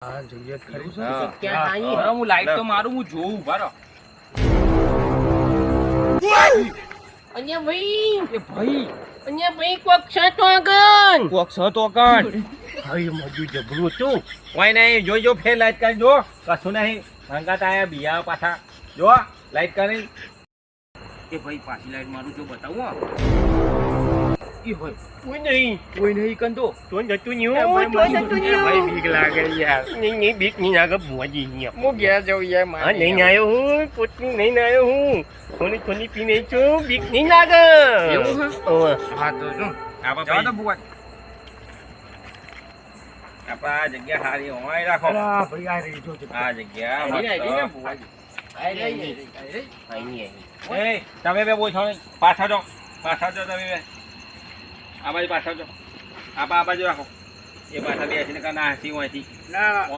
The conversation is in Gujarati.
હા જોઈએ ખરી છે હા. ક્યાં આઈ બરાબર, હું લાઈટ તો મારું હું જોઉં બરો અહીંયા ભાઈ એ ભાઈ અહીંયા ભાઈ કોક છે તો આગળ કોક છો તો કણ ભાઈ મજુ જબરું તું કોઈ નહીં જોઈજો ફેર લાઈટ કરી જો કશું નહીં ભંગાત આયા બિયા પાછા જો લાઈટ કરી એ ભાઈ પાછી લાઈટ મારું જો બતાવું હો. એ ભાઈ કોઈ નહીં કંદો તો જતું નહીં એ હો, ભાઈ તો મજુ જતું એ નહીં હો. ભાઈ બીક લાગે યાર નહીં બીક નહીં લાગે ભુવાજી અહીંયા હું ઘેર જાઉં યાર હા નહીં આવ્યો હું પોતની નહીં આવ્યો હું થોડી થોડી પી નહીં છું બીક નહીં લાગે એવું હે? ઓવે. હા તો શું આપા જાઓ તો ભાઈ આપા આ જગ્યા સારી હોય રાખો અલા ભાઈ આ રહી જો આ જગ્યા આઈ ને મસ્ત. ભુવાજી આઈ અહીં, અહીં. એ તમે બે બોલ છો નહીં. પાછા જાઓ તમે બે આ બાજુ પાછા જાઓ આ બાજુ રાખો એ પાછા બે હસીને ના હસી હોયથી ના